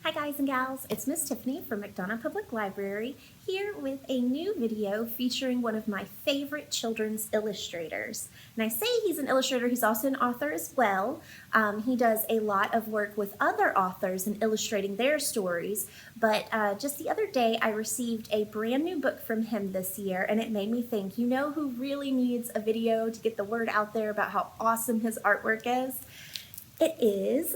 Hi guys and gals, it's Miss Tiffany from Mcdonough Public Library here with a new video featuring one of my favorite children's illustrators. And I say he's an illustrator, he's also an author as well. He does a lot of work with other authors in illustrating their stories, but just the other day I received a brand new book from him this year, and it made me think, you know who really needs a video to get the word out there about how awesome his artwork is? It is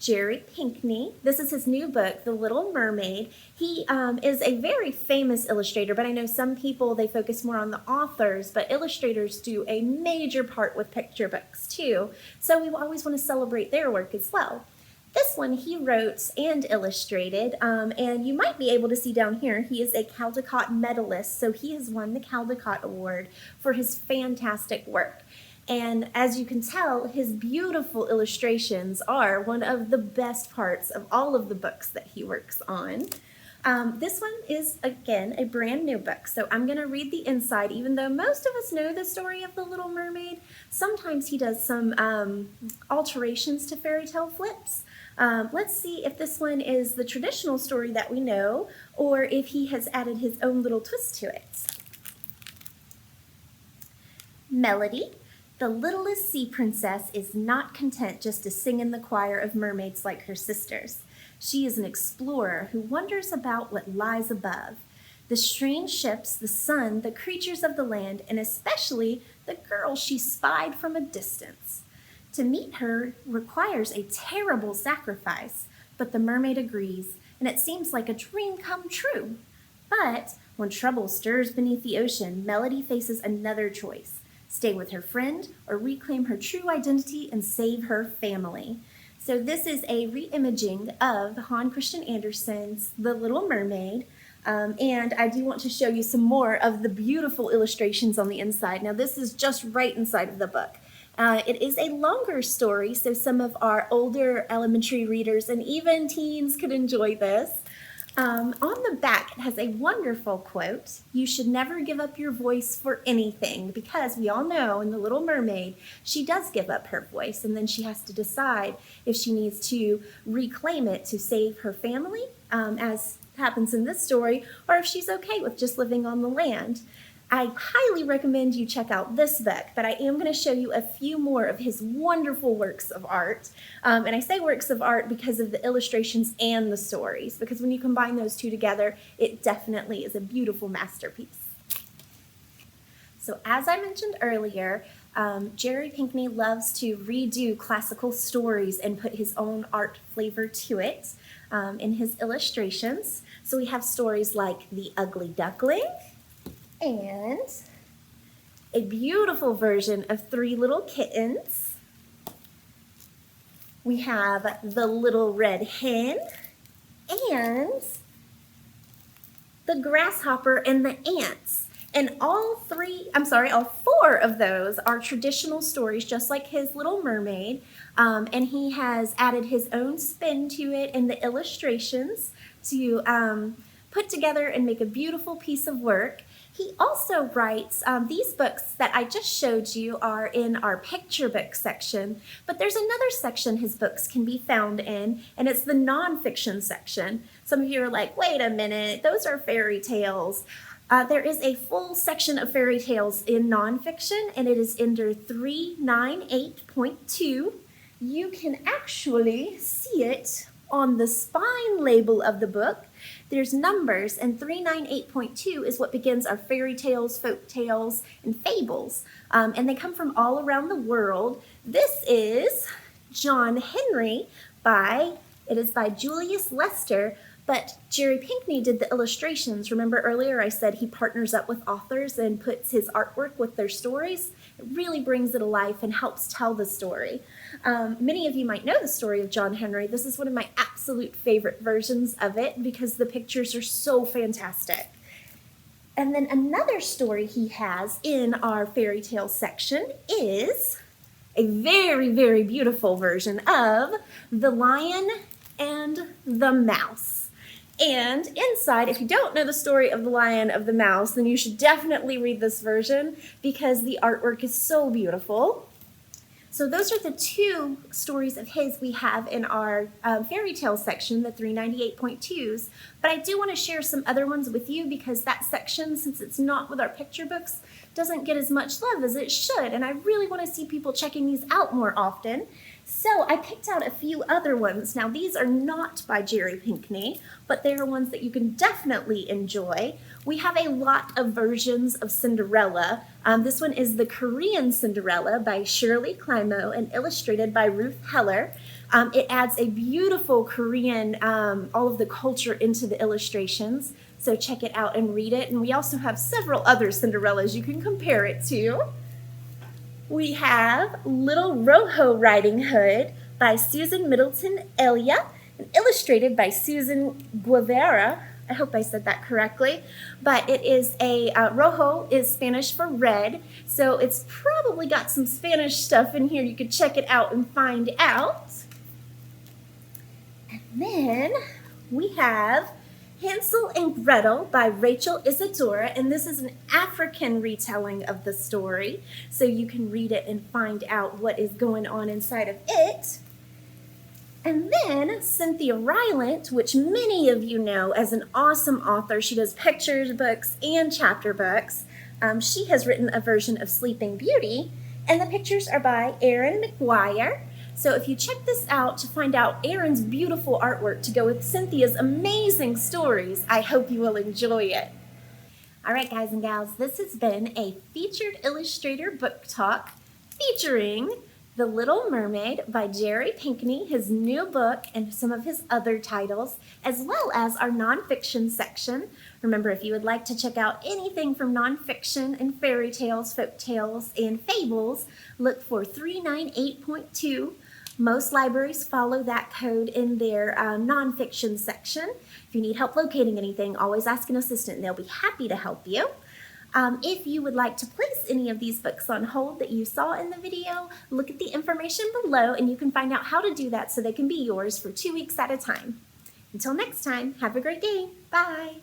Jerry Pinkney. This is his new book, The Little Mermaid. He is a very famous illustrator, but I know some people, they focus more on the authors, but illustrators do a major part with picture books too. So we always want to celebrate their work as well. This one he wrote and illustrated, and you might be able to see down here, he is a Caldecott medalist, so he has won the Caldecott Award for his fantastic work. And as you can tell, his beautiful illustrations are one of the best parts of all of the books that he works on. This one is, again, a brand new book, so I'm going to read the inside. Even though most of us know the story of The Little Mermaid, sometimes he does some alterations to fairy tale flips. Let's see if this one is the traditional story that we know, or if he has added his own little twist to it. Melody. The littlest sea princess is not content just to sing in the choir of mermaids like her sisters. She is an explorer who wonders about what lies above. The strange ships, the sun, the creatures of the land, and especially the girl she spied from a distance. To meet her requires a terrible sacrifice, but the mermaid agrees, and it seems like a dream come true. But when trouble stirs beneath the ocean, Melody faces another choice. Stay with her friend, or reclaim her true identity and save her family. So this is a re-imaging of Hans Christian Andersen's The Little Mermaid, and I do want to show you some more of the beautiful illustrations on the inside. Now this is just right inside of the book. It is a longer story, so some of our older elementary readers and even teens could enjoy this. On the back, it has a wonderful quote, "You should never give up your voice for anything," because we all know in The Little Mermaid, she does give up her voice, and then she has to decide if she needs to reclaim it to save her family, as happens in this story, or if she's okay with just living on the land. I highly recommend you check out this book, but I am going to show you a few more of his wonderful works of art. And I say works of art because of the illustrations and the stories, because when you combine those two together, it definitely is a beautiful masterpiece. So as I mentioned earlier, Jerry Pinkney loves to redo classical stories and put his own art flavor to it in his illustrations. So we have stories like The Ugly Duckling, and a beautiful version of Three Little Kittens. We have The Little Red Hen and The Grasshopper and the Ants. And all four of those are traditional stories, just like his Little Mermaid. And he has added his own spin to it in the illustrations to put together and make a beautiful piece of work. He also writes, these books that I just showed you are in our picture book section, but there's another section his books can be found in, and it's the nonfiction section. Some of you are like, wait a minute, those are fairy tales. There is a full section of fairy tales in nonfiction, and it is under 398.2. You can actually see it on the spine label of the book. There's numbers, and 398.2 is what begins our fairy tales, folk tales, and fables. And they come from all around the world. This is John Henry it is by Julius Lester, but Jerry Pinkney did the illustrations. Remember earlier I said he partners up with authors and puts his artwork with their stories? It really brings it alive and helps tell the story. Many of you might know the story of John Henry. This is one of my absolute favorite versions of it because the pictures are so fantastic. And then another story he has in our fairy tale section is a very, very beautiful version of The Lion and the Mouse. And inside, if you don't know the story of the Lion of the Mouse, then you should definitely read this version because the artwork is so beautiful. So those are the two stories of his we have in our fairy tale section, the 398.2s. But I do want to share some other ones with you because that section, since it's not with our picture books, doesn't get as much love as it should. And I really want to see people checking these out more often. So I picked out a few other ones. Now these are not by Jerry Pinkney, but they are ones that you can definitely enjoy. We have a lot of versions of Cinderella. This one is the Korean Cinderella by Shirley Climo and illustrated by Ruth Heller. It adds a beautiful Korean, all of the culture into the illustrations. So check it out and read it. And we also have several other Cinderellas you can compare it to. We have Little Rojo Riding Hood by Susan Middleton Ellia and illustrated by Susan Guevara. I hope I said that correctly, but it is Rojo is Spanish for red, so it's probably got some Spanish stuff in here. You could check it out and find out. And then we have Hansel and Gretel by Rachel Isadora, and this is an African retelling of the story, so you can read it and find out what is going on inside of it. And then Cynthia Ryland, which many of you know as an awesome author. She does pictures books and chapter books. She has written a version of Sleeping Beauty, and the pictures are by Erin McGuire. So if you check this out to find out Erin's beautiful artwork to go with Cynthia's amazing stories, I hope you will enjoy it. All right, guys and gals, this has been a featured illustrator book talk featuring The Little Mermaid by Jerry Pinkney, his new book, and some of his other titles, as well as our nonfiction section. Remember, if you would like to check out anything from nonfiction and fairy tales, folk tales, and fables, look for 398.2. Most libraries follow that code in their nonfiction section. If you need help locating anything, always ask an assistant and they'll be happy to help you. If you would like to place any of these books on hold that you saw in the video, look at the information below and you can find out how to do that so they can be yours for 2 weeks at a time. Until next time, have a great day. Bye.